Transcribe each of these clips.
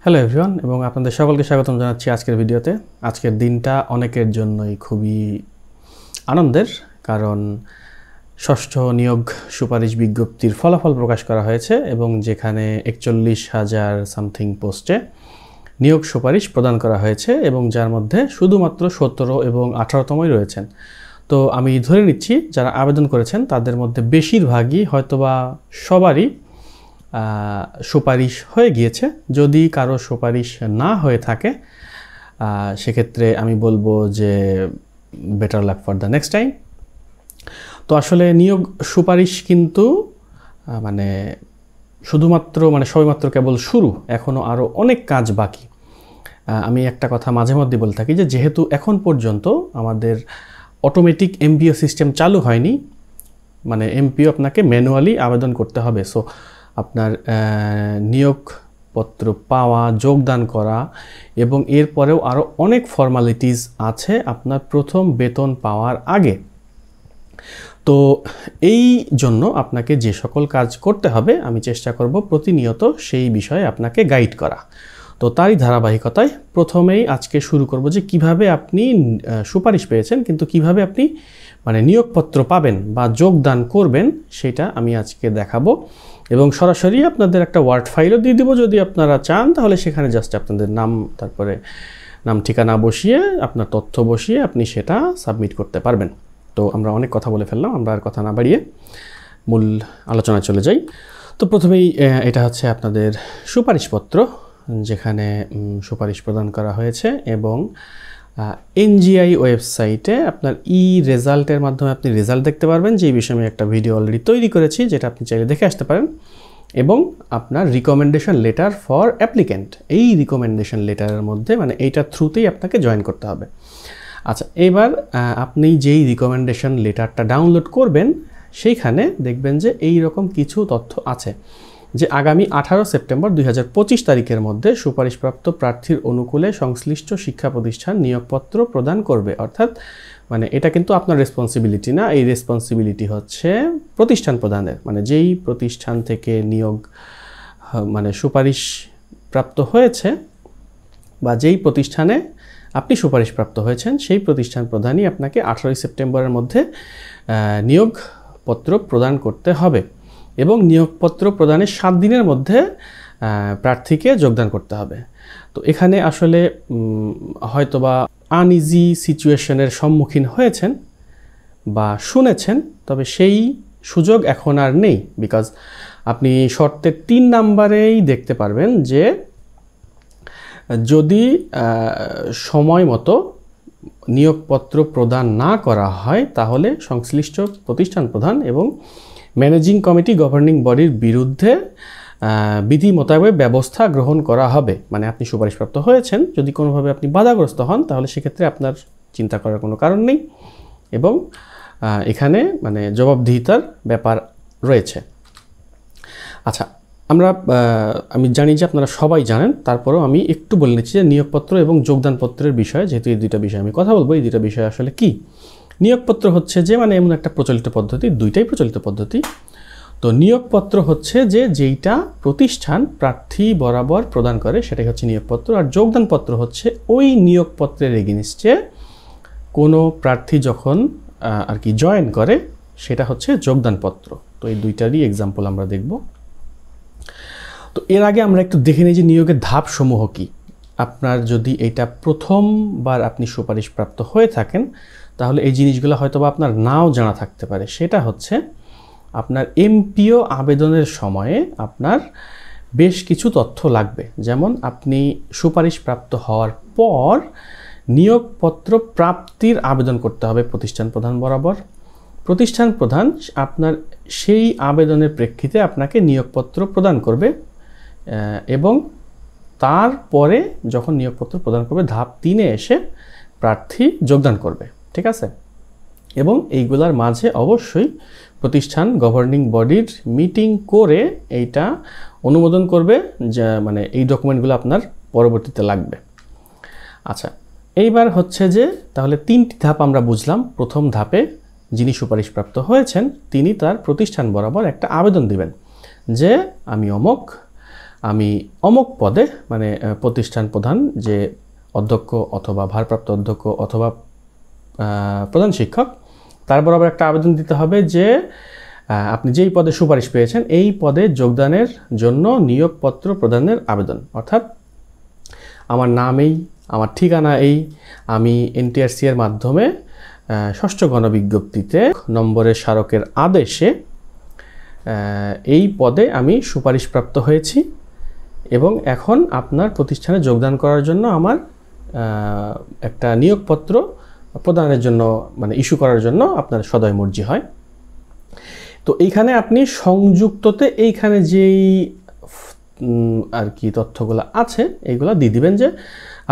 Hello everyone এবং আপনাদের সকলকে স্বাগতম জানাচ্ছি আজকের ভিডিওতে। আজকের দিনটা অনেকের জন্যই খুবই আনন্দের, কারণ ষষ্ঠ নিয়োগ সুপারিশ বিজ্ঞপ্তির ফলাফল প্রকাশ করা হয়েছে এবং যেখানে 41,000 সামথিং পোস্টে নিয়োগ সুপারিশ প্রদান করা হয়েছে এবং যার মধ্যে শুধুমাত্র 17 এবং 18তমই রয়েছেন। তো আমি ধরে নিচ্ছি যারা আবেদন করেছেন তাদের মধ্যে বেশিরভাগই হয়তোবা সবারই সুপারিশ হয়ে গিয়েছে। যদি কারো সুপারিশ না হয়ে থাকে সেক্ষেত্রে আমি বলবো যে better luck for the next time. তো আসলে নিয়োগ সুপারিশ কিন্তু শুধুমাত্র সবেমাত্র কেবল শুরু, এখনও আরও অনেক কাজ বাকি। আমি একটা কথা মাঝে মধ্যে বলে থাকি যে যেহেতু এখন পর্যন্ত আমাদের অটোমেটিক এমপিও সিস্টেম চালু হয়নি, এমপিও আপনাকে ম্যানুয়ালি আবেদন করতে হবে। সো আপনার নিয়োগপত্র পাওয়া, যোগদান করা এবং এরপরেও আরও অনেক ফর্মালিটিস আছে আপনার প্রথম বেতন পাওয়ার আগে। তো এই জন্য আপনাকে যে সকল কাজ করতে হবে আমি চেষ্টা করব প্রতিনিয়ত সেই বিষয়ে আপনাকে গাইড করা। তো তারই ধারাবাহিকতায় প্রথমেই আজকে শুরু করব যে কিভাবে আপনি সুপারিশ পেয়েছেন কিন্তু কিভাবে আপনি নিয়োগপত্র পাবেন বা যোগদান করবেন সেটা আমি আজকে দেখাবো এবং সরাসরি আপনাদের একটা ওয়ার্ড ফাইলও দিয়ে দিব। যদি আপনারা চান তাহলে সেখানে জাস্ট আপনাদের নাম, তারপরে নাম ঠিকানা বসিয়ে আপনার তথ্য বসিয়ে আপনি সেটা সাবমিট করতে পারবেন। তো আমরা অনেক কথা বলে ফেললাম, আমরা আর কথা না বাড়িয়ে মূল আলোচনায় চলে যাই। তো প্রথমেই এটা হচ্ছে আপনাদের সুপারিশপত্র, যেখানে সুপারিশ প্রদান করা হয়েছে এবং এনজিআই ওয়েবসাইটে আপনার রেজাল্টের মাধ্যমে আপনি রেজাল্ট দেখতে পারবেন, যে বিষয়ে আমি একটা ভিডিও অলরেডি তৈরি করেছি, যেটা আপনি চাইলে দেখে আসতে পারেন। এবং আপনার রিকমেন্ডেশন লেটার ফর অ্যাপ্লিক্যান্ট, এই রিকমেন্ডেশন লেটারের মধ্যে এইটার থ্রুতেই আপনাকে জয়েন করতে হবে। আচ্ছা, এবার আপনি যেই রিকমেন্ডেশন লেটারটা ডাউনলোড করবেন সেইখানে দেখবেন যে এই রকম কিছু তথ্য আছে যে আগামী 18 সেপ্টেম্বর 2025 তারিখের মধ্যে সুপারিশপ্রাপ্ত প্রার্থীর অনুকূলে সংশ্লিষ্ট শিক্ষা প্রতিষ্ঠান নিয়োগপত্র প্রদান করবে। অর্থাৎ এটা কিন্তু আপনার রেসপন্সিবিলিটি না, এই রেসপন্সিবিলিটি হচ্ছে প্রতিষ্ঠান প্রদানের। যেই প্রতিষ্ঠান থেকে নিয়োগ সুপারিশ প্রাপ্ত হয়েছে বা যেই প্রতিষ্ঠানে আপনি সুপারিশপ্রাপ্ত হয়েছেন সেই প্রতিষ্ঠান প্রধানই আপনাকে 18 সেপ্টেম্বরের মধ্যে নিয়োগপত্র প্রদান করতে হবে এবং নিয়োগপত্র প্রদানের 7 দিনের মধ্যে প্রার্থীকে যোগদান করতে হবে। তো এখানে আসলে হয়তোবা আনইজি সিচুয়েশনের সম্মুখীন হয়েছেন বা শুনেছেন, তবে সেই সুযোগ এখন আর নেই। বিকজ আপনি শর্তের 3 নাম্বারেই দেখতে পারবেন যে যদি সময় মতো নিয়োগপত্র প্রদান না করা হয় তাহলে সংশ্লিষ্ট প্রতিষ্ঠান প্রধান এবং ম্যানেজিং কমিটি গভর্নিং বডির বিরুদ্ধে বিধি মোতাবেক ব্যবস্থা গ্রহণ করা হবে। আপনি সুপারিশপ্রাপ্ত হয়েছেন, যদি কোনোভাবে আপনি বাধাগ্রস্ত হন তাহলে সেক্ষেত্রে আপনার চিন্তা করার কোনো কারণ নেই এবং এখানে জবাবদিহিতার ব্যাপার রয়েছে। আচ্ছা, আমি জানি যে আপনারা সবাই জানেন, তারপরেও আমি একটু বলে নিচ্ছি যে নিয়োগপত্র এবং যোগদানপত্রের বিষয়ে, যেহেতু এই দুইটা বিষয়ে আমি কথা বলবো, এই দুইটা বিষয় আসলে কি। নিয়োগপত্র হচ্ছে যে এমন একটা প্রচলিত পদ্ধতি, দুইটাই প্রচলিত পদ্ধতি। তো নিয়োগপত্র হচ্ছে যে যেইটা প্রতিষ্ঠান প্রার্থী বরাবর প্রদান করে সেটাই হচ্ছে নিয়োগপত্র, আর যোগদানপত্র হচ্ছে ওই নিয়োগপত্রের এগেইনস্টে কোনো প্রার্থী যখন জয়েন করে সেটা হচ্ছে যোগদানপত্র। তো এই দুইটারই এক্সাম্পল আমরা দেখব। তো এর আগে আমরা একটু দেখে নিই যে নিয়োগের ধাপসমূহ কি। আপনার যদি এটা প্রথমবার আপনি সুপারিশপ্রাপ্ত হয়ে থাকেন তাহলে এই জিনিসগুলো হয়তো বা আপনার নাও জানা থাকতে পারে। সেটা হচ্ছে আপনার এমপিও আবেদনের সময়ে আপনার বেশ কিছু তথ্য লাগবে। যেমন আপনি সুপারিশপ্রাপ্ত হওয়ার পর নিয়োগপত্র প্রাপ্তির আবেদন করতে হবে প্রতিষ্ঠান প্রধান বরাবর। প্রতিষ্ঠান প্রধান আপনার সেই আবেদনের প্রেক্ষিতে আপনাকে নিয়োগপত্র প্রদান করবে এবং তারপরে যখন নিয়োগপত্র প্রদান করবে ধাপ 3-এ এসে প্রার্থী যোগদান করবে। ঠিক আছে? এবং এইগুলার মাঝে অবশ্যই প্রতিষ্ঠান গভর্নিং বডির মিটিং করে এইটা অনুমোদন করবে, যে এই ডকুমেন্টগুলো আপনার পরবর্তীতে লাগবে। আচ্ছা, এইবার হচ্ছে যে তাহলে 3টি ধাপ আমরা বুঝলাম। প্রথম ধাপে যিনি সুপারিশপ্রাপ্ত হয়েছেন তিনি তার প্রতিষ্ঠান বরাবর একটা আবেদন দিবেন যে আমি অমুক আমি অমুক পদে মানে প্রতিষ্ঠান প্রধান যে অধ্যক্ষ অথবা ভারপ্রাপ্ত অধ্যক্ষ অথবা প্রধান শিক্ষক তার বরাবর একটা আবেদন দিতে হবে যে আপনি যেই পদে সুপারিশ পেয়েছেন এই পদে যোগদানের জন্য নিয়োগপত্র প্রদানের আবেদন। অর্থাৎ আমার নাম এই, আমার ঠিকানা এই, আমি এনটিআরসি এর মাধ্যমে ষষ্ঠ গণবিজ্ঞপ্তিতে নম্বরের স্মারকের আদেশে এই পদে আমি সুপারিশপ্রাপ্ত হয়েছি এবং এখন আপনার প্রতিষ্ঠানে যোগদান করার জন্য আমার একটা নিয়োগপত্র প্রদানের জন্য মানে ইস্যু করার জন্য আপনার সদয় মর্জি হয়। তো এইখানে আপনি সংযুক্ততে এইখানে যেই আর কি তথ্যগুলো আছে এইগুলো দিয়ে দিবেন যে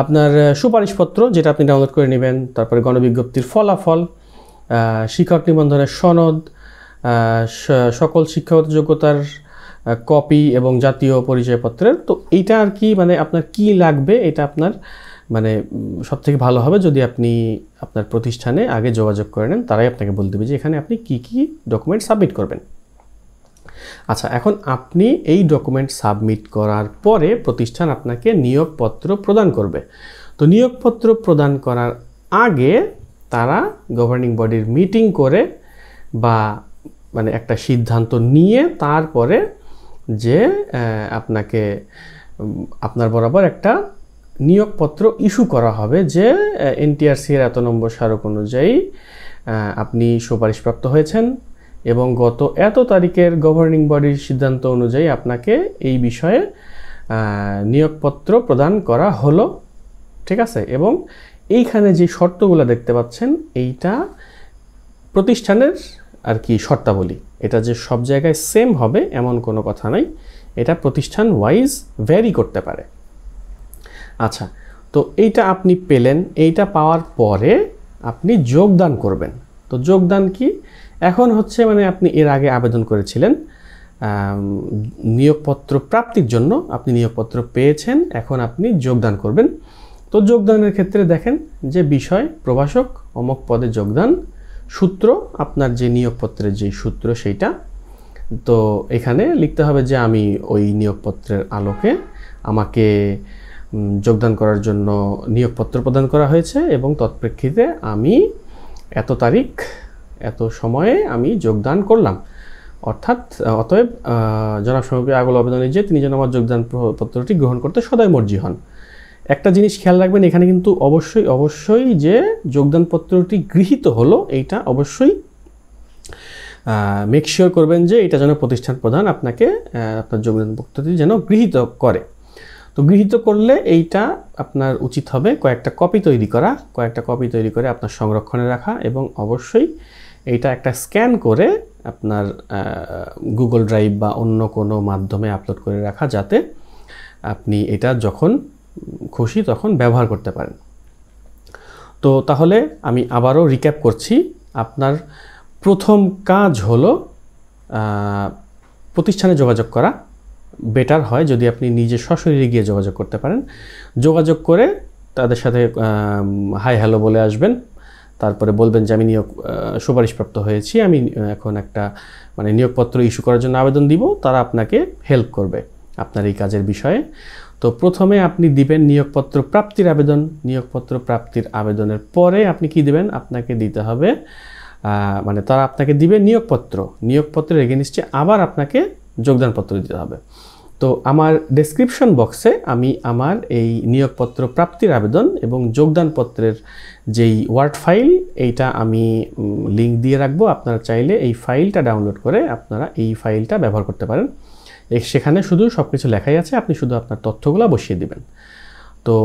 আপনার সুপারিশপত্র যেটা আপনি ডাউনলোড করে নেবেন, তারপরে গণবিজ্ঞপ্তির ফলাফল, শিক্ষক নিবন্ধনের সনদ, সকল শিক্ষাগত যোগ্যতার কপি এবং জাতীয় পরিচয়পত্রের। তো এইটা আর কি মানে আপনার কি লাগবে এটা আপনার মানে সবথেকে ভালো হবে যদি আপনি আপনার প্রতিষ্ঠানে আগে যোগাযোগ করে নেন, তারাই আপনাকে বলে দেবে যে এখানে আপনি কি কি ডকুমেন্ট সাবমিট করবেন। আচ্ছা, এখন আপনি এই ডকুমেন্ট সাবমিট করার পরে প্রতিষ্ঠান আপনাকে নিয়োগপত্র প্রদান করবে। তো নিয়োগপত্র প্রদান করার আগে তারা গভর্নিং বডির মিটিং করে বা মানে একটা সিদ্ধান্ত নিয়ে তারপরে যে আপনাকে আপনার বরাবর একটা নিয়োগপত্র ইস্যু করা হবে যে এনটিআরসি এর এত নম্বর স্মারক অনুযায়ী আপনি সুপারিশপ্রাপ্ত হয়েছেন এবং গত এত তারিখের গভর্নিং বডির সিদ্ধান্ত অনুযায়ী আপনাকে এই বিষয়ে নিয়োগপত্র প্রদান করা হলো। ঠিক আছে, এবং এইখানে যে শর্তগুলো দেখতে পাচ্ছেন এইটা প্রতিষ্ঠানের আর কি শর্তাবলী, এটা যে সব জায়গায় সেম হবে এমন কোনো কথা নাই, এটা প্রতিষ্ঠান ওয়াইজ ভ্যারি করতে পারে। আচ্ছা, তো এইটা আপনি পেলেন, এইটা পাওয়ার পরে আপনি যোগদান করবেন। তো যোগদান কি এখন হচ্ছে মানে আপনি এর আগে আবেদন করেছিলেন নিয়োগপত্র প্রাপ্তির জন্য, আপনি নিয়োগপত্র পেয়েছেন, এখন আপনি যোগদান করবেন। তো যোগদানের ক্ষেত্রে দেখেন যে বিষয় প্রভাষক অমুক পদে যোগদান, সূত্র আপনার যে নিয়োগপত্রের যে সূত্র সেইটা। তো এখানে লিখতে হবে যে আমি ওই নিয়োগপত্রের আলোকে আমাকে যোগদান করার জন্য নিয়োগপত্র প্রদান করা হয়েছে এবং তৎপ্রেক্ষিতে আমি এত তারিখ এত সময়ে আমি যোগদান করলাম। অর্থাৎ অতএব জনাব সমীপের আগল আবেদনে যে তিনি যেন আমার যোগদান পত্রটি গ্রহণ করতে সদয় মর্জি হন। একটা জিনিস খেয়াল রাখবেন, এখানে কিন্তু অবশ্যই যে যোগদানপত্রটি গৃহীত হলো এইটা অবশ্যই মেক শিওর করবেন যে এটা যেন প্রতিষ্ঠান প্রধান আপনাকে আপনার যোগদানপত্রটি যেন গৃহীত করে। তো গৃহীত করলে এইটা আপনার উচিত হবে কয়েকটা কপি তৈরি করে আপনার সংরক্ষণে রাখা এবং অবশ্যই এইটা একটা স্ক্যান করে আপনার গুগল ড্রাইভ বা অন্য কোনো মাধ্যমে আপলোড করে রাখা, যাতে আপনি এটা যখন খুশি তখন ব্যবহার করতে পারেন। তো তাহলে আমি আবারও রিক্যাপ করছি, আপনার প্রথম কাজ হলো প্রতিষ্ঠানে যোগাযোগ করা। বেটার হয় যদি আপনি নিজে সশরীরে গিয়ে যোগাযোগ করতে পারেন। যোগাযোগ করে তাদের সাথে হাই হ্যালো বলে আসবেন, তারপরে বলবেন যে আমি সুপারিশপ্রাপ্ত হয়েছি, আমি এখন একটা মানে নিয়োগপত্র ইস্যু করার জন্য আবেদন দিব, তারা আপনাকে হেল্প করবে আপনার এই কাজের বিষয়ে। তো প্রথমে আপনি দিবেন নিয়োগপত্র প্রাপ্তির আবেদন। নিয়োগপত্র প্রাপ্তির আবেদনের পরে আপনি কি দিবেন, আপনাকে দিতে হবে মানে তারা আপনাকে দিবে নিয়োগপত্রের এগেইনস্টে আবার আপনাকে যোগদানপত্র দিতে হবে। তো আমার ডেসক্রিপশন বক্সে আমি আমার এই নিয়োগপত্র প্রাপ্তির আবেদন এবং যোগদানপত্রের যেই ওয়ার্ড ফাইল এইটা আমি লিঙ্ক দিয়ে রাখবো। আপনারা চাইলে এই ফাইলটা ডাউনলোড করে আপনারা এই ফাইলটা ব্যবহার করতে পারেন। সেখানে শুধু সব কিছু লেখাই আছে, আপনি শুধু আপনার তথ্যগুলো বসিয়ে দিবেন। তো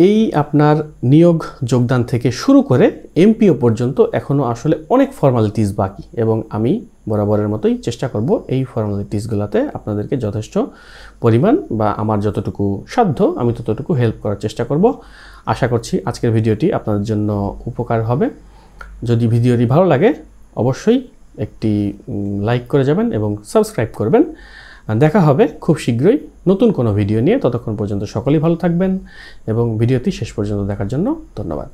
এই আপনার নিয়োগ যোগদান থেকে শুরু করে এমপিও পর্যন্ত এখনও আসলে অনেক ফর্মালিটিস বাকি এবং আমি বরাবরের মতোই চেষ্টা করব এই ফর্মালিটিসগুলোতে আপনাদেরকে যথেষ্ট পরিমাণ বা আমার যতটুকু সাধ্য আমি ততটুকু হেল্প করার চেষ্টা করব। আশা করছি আজকের ভিডিওটি আপনাদের জন্য উপকার হবে। যদি ভিডিওটি ভালো লাগে অবশ্যই একটি লাইক করে যাবেন এবং সাবস্ক্রাইব করবেন। দেখা হবে খুব শীঘ্রই নতুন কোনো ভিডিও নিয়ে। ততক্ষণ পর্যন্ত সকলেই ভালো থাকবেন এবং ভিডিওটি শেষ পর্যন্ত দেখার জন্য ধন্যবাদ।